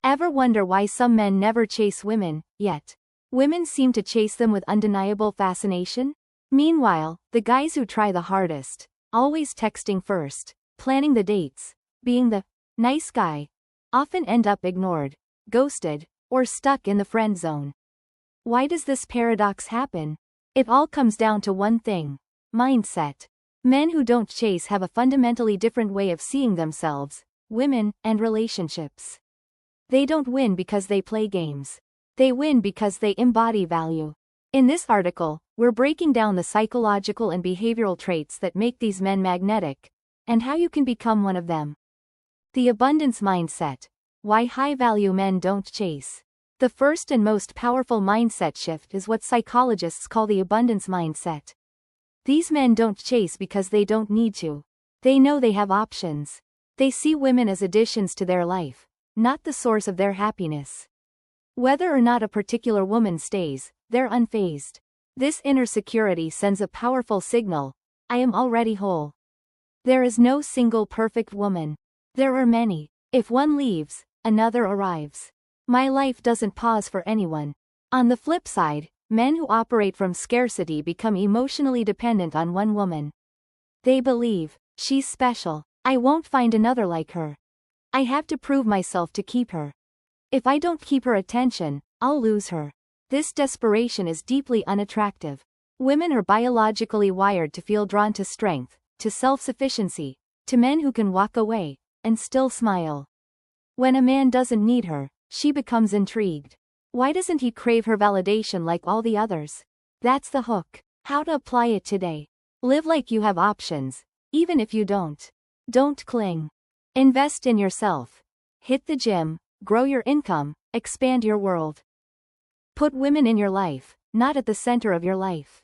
Ever wonder why some men never chase women, yet women seem to chase them with undeniable fascination? Meanwhile, the guys who try the hardest, always texting first, planning the dates, being the nice guy, often end up ignored, ghosted, or stuck in the friend zone. Why does this paradox happen? It all comes down to one thing: mindset. Men who don't chase have a fundamentally different way of seeing themselves, women, and relationships. They don't win because they play games. They win because they embody value. In this article, we're breaking down the psychological and behavioral traits that make these men magnetic, and how you can become one of them. The abundance mindset. Why high-value men don't chase. The first and most powerful mindset shift is what psychologists call the abundance mindset. These men don't chase because they don't need to. They know they have options. They see women as additions to their life, not the source of their happiness. Whether or not a particular woman stays, they're unfazed. This inner security sends a powerful signal: I am already whole. There is no single perfect woman. There are many. If one leaves, another arrives. My life doesn't pause for anyone. On the flip side, men who operate from scarcity become emotionally dependent on one woman. They believe, she's special. I won't find another like her. I have to prove myself to keep her. If I don't keep her attention, I'll lose her. This desperation is deeply unattractive. Women are biologically wired to feel drawn to strength, to self-sufficiency, to men who can walk away and still smile. When a man doesn't need her, she becomes intrigued. Why doesn't he crave her validation like all the others? That's the hook. How to apply it today. Live like you have options, even if you don't. Don't cling. Invest in yourself. Hit the gym, grow your income, expand your world. Put women in your life, not at the center of your life.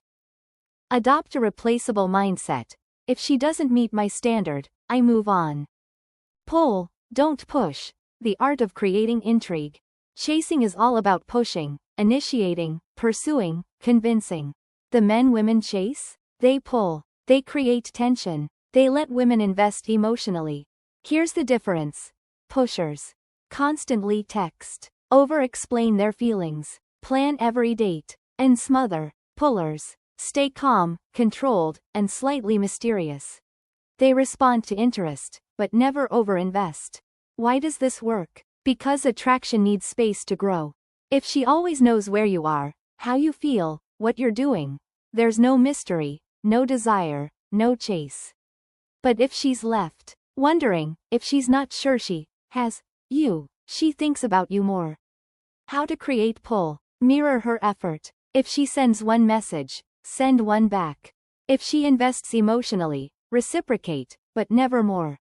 Adopt a replaceable mindset. If she doesn't meet my standard, I move on. Pull, don't push. The art of creating intrigue. Chasing is all about pushing, initiating, pursuing, convincing. The men women chase? They pull. They create tension. They let women invest emotionally. Here's the difference. Pushers constantly text, over-explain their feelings, plan every date, and smother. Pullers stay calm, controlled, and slightly mysterious. They respond to interest, but never over-invest. Why does this work? Because attraction needs space to grow. If she always knows where you are, how you feel, what you're doing, there's no mystery, no desire, no chase. But if she's left wondering, if she's not sure she has you, she thinks about you more. How to create pull. Mirror her effort. If she sends one message, send one back. If she invests emotionally, reciprocate, but never more.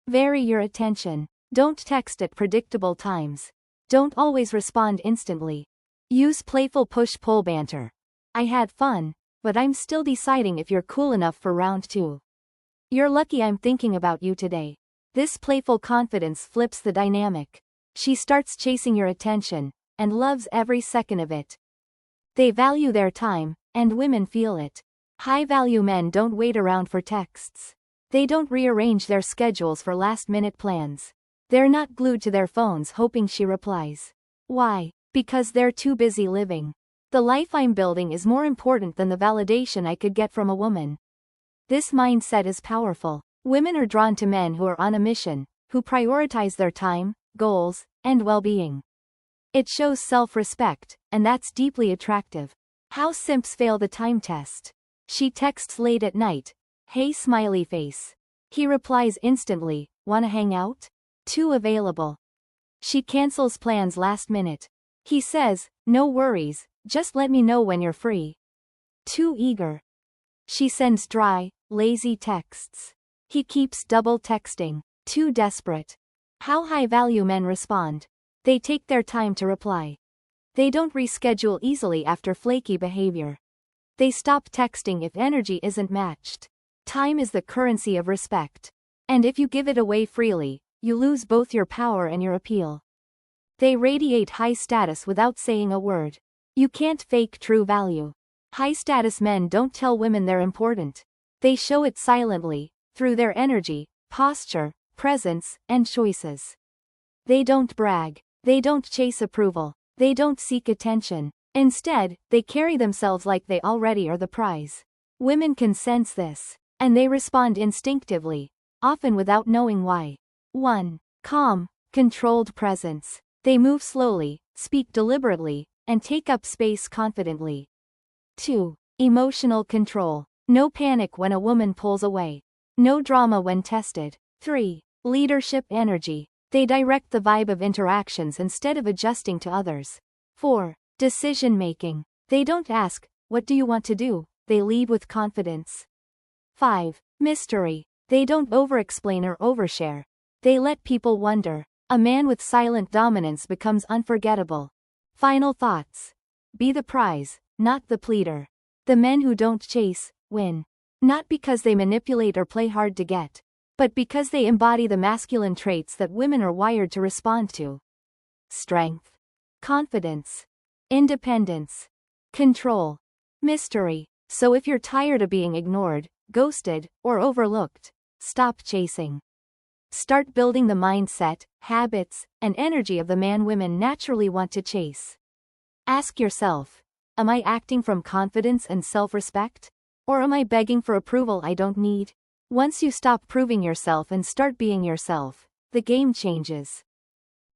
Vary your attention. Don't text at predictable times. Don't always respond instantly. Use playful push-pull banter. I had fun, but I'm still deciding if you're cool enough for round 2. You're lucky I'm thinking about you today. This playful confidence flips the dynamic. She starts chasing your attention, and loves every second of it. They value their time, and women feel it. High-value men don't wait around for texts. They don't rearrange their schedules for last-minute plans. They're not glued to their phones hoping she replies. Why? Because they're too busy living. The life I'm building is more important than the validation I could get from a woman. This mindset is powerful. Women are drawn to men who are on a mission, who prioritize their time, goals, and well-being. It shows self-respect, and that's deeply attractive. How simps fail the time test. She texts late at night. Hey smiley face. He replies instantly, wanna hang out? Too available. She cancels plans last minute. He says, no worries, just let me know when you're free. Too eager. She sends dry, lazy texts. He keeps double texting. Too desperate. How high-value men respond. They take their time to reply. They don't reschedule easily after flaky behavior. They stop texting if energy isn't matched. Time is the currency of respect. And if you give it away freely, you lose both your power and your appeal. They radiate high status without saying a word. You can't fake true value. High-status men don't tell women they're important. They show it silently, through their energy, posture, presence, and choices. They don't brag. They don't chase approval. They don't seek attention. Instead, they carry themselves like they already are the prize. Women can sense this, and they respond instinctively, often without knowing why. 1. Calm, controlled presence. They move slowly, speak deliberately, and take up space confidently. 2. Emotional control. No panic when a woman pulls away. No drama when tested. 3. Leadership energy. They direct the vibe of interactions instead of adjusting to others. 4. Decision making. They don't ask, "What do you want to do?" They lead with confidence. 5. Mystery. They don't over-explain or overshare. They let people wonder. A man with silent dominance becomes unforgettable. Final thoughts. Be the prize, not the pleader. The men who don't chase, win. Not because they manipulate or play hard to get, but because they embody the masculine traits that women are wired to respond to. Strength. Confidence. Independence. Control. Mystery. So if you're tired of being ignored, ghosted, or overlooked, stop chasing. Start building the mindset, habits, and energy of the man women naturally want to chase. Ask yourself, am I acting from confidence and self-respect? Or am I begging for approval I don't need? Once you stop proving yourself and start being yourself, the game changes.